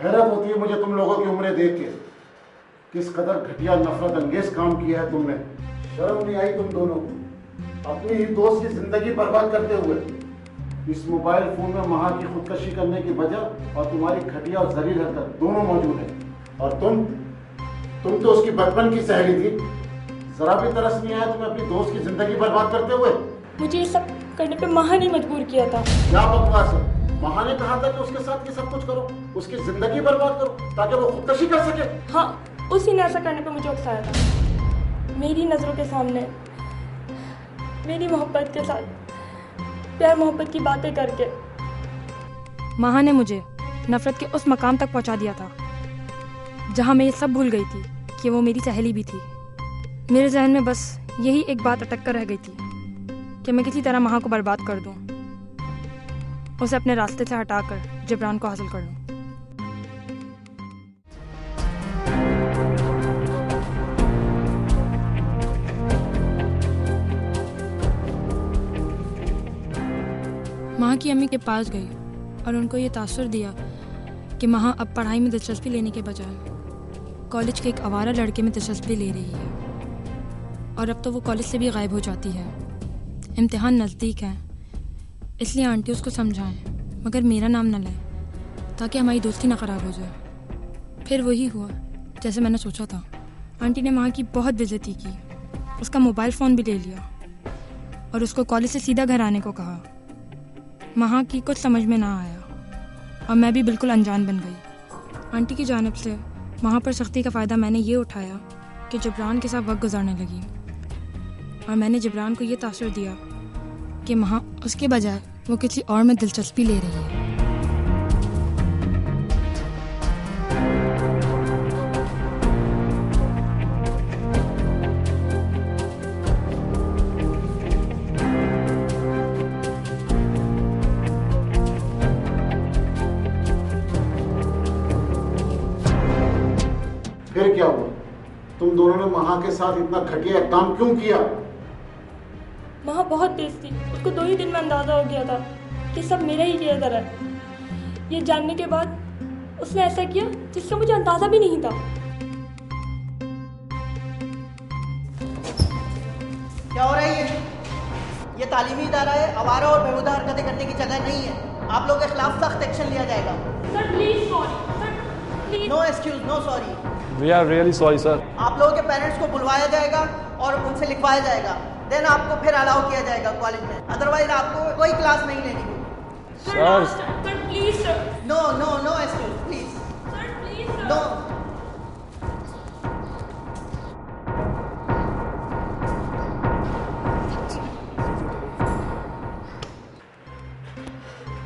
हैरत होती है मुझे तुम लोगों की उम्रें देख के, किस कदर घटिया नफरत अंगेज काम किया है तुमने। शर्म नहीं आई तुम दोनों को अपनी ही दोस्त की जिंदगी बर्बाद करते हुए। इस मोबाइल फोन में महा की खुदकशी करने की वजह और तुम्हारी घटिया और जलील हरकत दोनों मौजूद है। और तुम तो उसकी बचपन की सहेली थी, जरा भी तरस नहीं आया तुम्हें अपनी दोस्त की जिंदगी बर्बाद करते हुए। मुझे ये सब करने पे महा ने मजबूर किया था। क्या बकवास है, महा ने कहा था कि उसके साथ ये सब कुछ करो, उसकी जिंदगी बर्बाद करो ताकि वो खुदकशी कर सके। हाँ, उसी ने ऐसा करने पे मुझे उकसाया था। मेरी नज़रों के सामने मेरी मोहब्बत के साथ प्यार मोहब्बत की बातें करके महा ने मुझे नफरत के उस मकाम तक पहुंचा दिया था जहां मैं ये सब भूल गई थी कि वो मेरी सहेली भी थी। मेरे जहन में बस यही एक बात अटक कर रह गई थी कि मैं किसी तरह महा को बर्बाद कर दूं, उसे अपने रास्ते से हटाकर जिब्रान को हासिल कर लूं। महा की अम्मी के पास गई और उनको ये तासुर दिया कि महा अब पढ़ाई में दिलचस्पी लेने के बजाय कॉलेज के एक आवारा लड़के में दिलचस्पी ले रही है और अब तो वो कॉलेज से भी गायब हो जाती है। इम्तिहान नज़दीक है, इसलिए आंटी उसको समझाएं मगर मेरा नाम न लें ताकि हमारी दोस्ती ना ख़राब हो जाए। फिर वही हुआ जैसे मैंने सोचा था। आंटी ने महा की बहुत बेइज्जती की, उसका मोबाइल फ़ोन भी ले लिया और उसको कॉलेज से सीधा घर आने को कहा। महा की कुछ समझ में ना आया और मैं भी बिल्कुल अनजान बन गई। आंटी की जानिब से महा पर सख्ती का फ़ायदा मैंने ये उठाया कि जिब्रान के साथ वक्त गुजारने लगी और मैंने जिब्रान को ये तासुर दिया कि महा उसके बजाय वो किसी और में दिलचस्पी ले रही है। फिर क्या हुआ? तुम दोनों ने महा के साथ इतना घटिया काम क्यों किया? महा बहुत तेज थी, उसको 2 ही दिन में अंदाजा हो गया था कि सब मेरा ही किया है। ये जानने के बाद उसने ऐसा किया जिसका मुझे अंदाजा भी नहीं था। क्या हो रहा है ये तालीमी इदारा है, आवारा और बेहुदा हरकतें करने की जगह नहीं है। आप लोगों के खिलाफ सख्त एक्शन लिया जाएगा। Sir please sorry, sir please. No excuse, no sorry. We are really sorry sir. आप लोगों के पेरेंट्स को बुलवाया जाएगा और उनसे लिखवाया जाएगा, देन आपको फिर अलाउ किया जाएगा कॉलेज में, अदरवाइज आपको कोई क्लास नहीं लेनी होगी। Sir please sir. No no no excuse please. Sir please sir. No.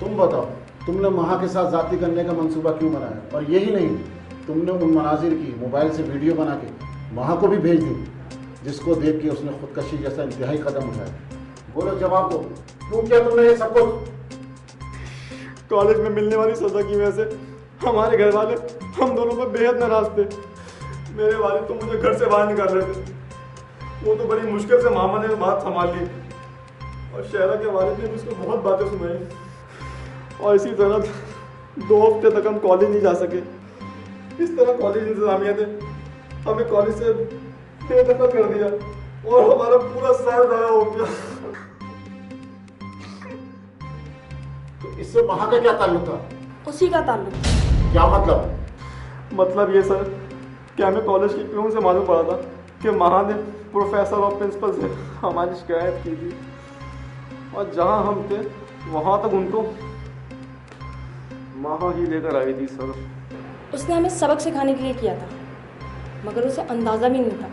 तुम बताओ, तुमने महा के साथ जाती करने का मंसूबा क्यों बनाया? और यही नहीं, तुमने उन मनाजिर की मोबाइल से वीडियो बना के महा को भी भेज दी जिसको देख के उसने खुदकशी जैसा इंतहाई कदम उठाया। बोलो, जवाब दो, क्यों किया तुमने ये सब कुछ? कॉलेज में मिलने वाली सजा की वजह से हमारे घर वाले हम दोनों पर बेहद नाराज थे। मेरे वालिद तो मुझे घर से बाहर निकाल रहे थे। वो तो बड़ी मुश्किल से मामा ने बात संभाल ली और शहरा के वालिद ने भी उसको बहुत बातें सुनाई और इसी तरह 2 हफ्ते तक हम कॉलेज नहीं जा सके। इस तरह कॉलेज इंतजामिया ने हमें कॉलेज से बेदखल कर दिया और हमारा पूरा साल ज़ाया हो गया। तो इससे महा का क्या ताल्लुक था? उसी का ताल्लुक। क्या मतलब? मतलब ये सर कि हमें कॉलेज की प्यून से मालूम पड़ा था कि महा ने प्रोफेसर और प्रिंसिपल से हमारी शिकायत की थी और जहां हम थे वहां तक उनको महा ही लेकर आई थी सर। उसने हमें सबक सिखाने के लिए किया था, मगर उसे अंदाज़ा भी नहीं था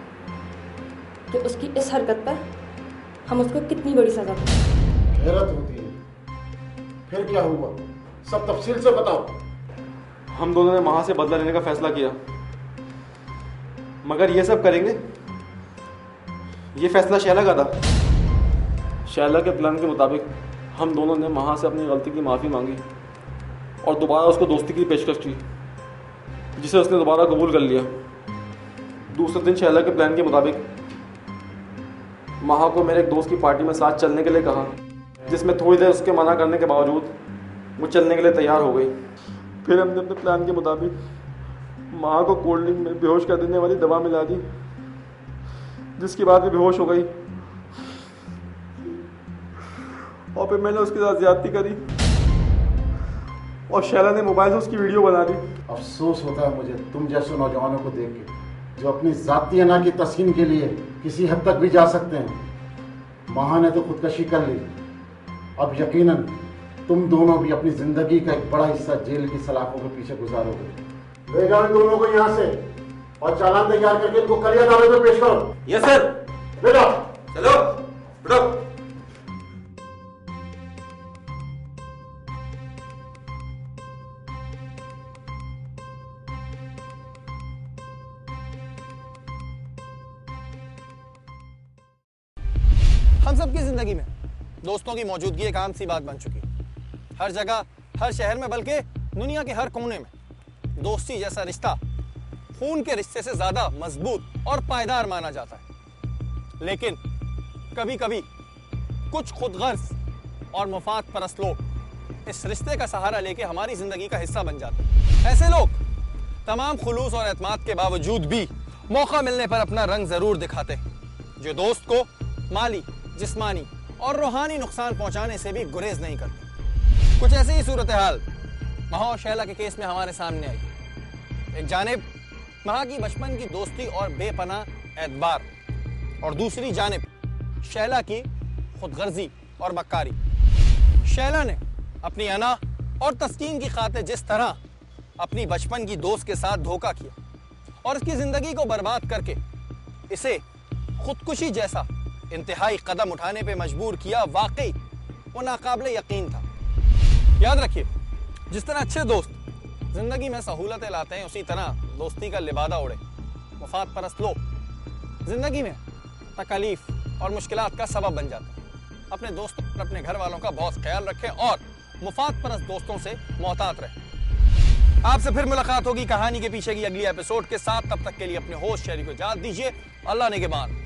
कि उसकी इस हरकत पर हम उसको कितनी बड़ी सज़ा दें। हैरत होती है। फिर क्या हुआ? सब तफसील से बताओ। हम दोनों ने महा से बदला लेने का फैसला किया, मगर ये सब करेंगे ये फैसला शैला का था। शैला के प्लान के मुताबिक हम दोनों ने महा से अपनी गलती की माफ़ी मांगी और दोबारा उसको दोस्ती की पेशकश की, जिसे उसने दोबारा कबूल कर लिया। दूसरे दिन शैला के प्लान के मुताबिक महा को मेरे एक दोस्त की पार्टी में साथ चलने के लिए कहा, जिसमें थोड़ी देर उसके मना करने के बावजूद वो चलने के लिए तैयार हो गई। फिर हमने अपने प्लान के मुताबिक माँ को कोल्ड ड्रिंक में बेहोश कर देने वाली दवा मिला दी, जिसके बाद वो बेहोश हो गई। और फिर मैंने उसके साथ ज्यादती करी और शैला ने मोबाइल से उसकी वीडियो बना ली। अफसोस होता है मुझे तुम जैसे नौजवानों को देख के, जो अपनी जाती अना की तस्कीन के लिए किसी हद तक भी जा सकते हैं। माँ ने तो खुदकशी कर ली, अब यकीनन तुम दोनों भी अपनी जिंदगी का एक बड़ा हिस्सा जेल की सलाखों के पीछे गुजारोगे। ले जाओ इन दोनों को यहाँ से और चालान तैयार करके इनको कड़ी अदालत में पेश करो। Yes sir. ले जाओ। चलो उठो। हम सबकी जिंदगी में दोस्तों की मौजूदगी एक आम सी बात बन चुकी है। हर जगह, हर शहर में, बल्कि दुनिया के हर कोने में दोस्ती जैसा रिश्ता खून के रिश्ते से ज्यादा मजबूत और पायदार माना जाता है। लेकिन कभी कभी कुछ खुदगर्ज और मुफाद परस्त लोग इस रिश्ते का सहारा लेके हमारी जिंदगी का हिस्सा बन जाते हैं। ऐसे लोग तमाम खुलूस और एतमाद के बावजूद भी मौका मिलने पर अपना रंग जरूर दिखाते हैं, जो दोस्त को माली, जिस्मानी और रूहानी नुकसान पहुंचाने से भी गुरेज नहीं करते। कुछ ऐसी ही सूरत हाल महा और शैला के केस में हमारे सामने आई। एक जानिब महा की बचपन की दोस्ती और बेपनाह एतबार, और दूसरी जानिब शैला की खुदगर्जी और मक्कारी। शैला ने अपनी अना और तस्कीन की खातिर जिस तरह अपनी बचपन की दोस्त के साथ धोखा किया और इसकी जिंदगी को बर्बाद करके इसे खुदकुशी जैसा इंतहाई कदम उठाने पे मजबूर किया, वाकई वो नाकाबिले यकीन था। याद रखिए, जिस तरह अच्छे दोस्त जिंदगी में सहूलतें लाते हैं, उसी तरह दोस्ती का लिबादा उड़े मुफाद परस्त लोग जिंदगी में तकलीफ और मुश्किलात का सबब बन जाते हैं। अपने दोस्तों और अपने घर वालों का बहुत ख्याल रखें और मुफाद परस्त दोस्तों से मोहतात रहें। आपसे फिर मुलाकात होगी कहानी के पीछे की अगली एपिसोड के साथ। तब तक के लिए अपने होस्ट शहरी को इजाजत दीजिए। अल्लाह ने के बाद।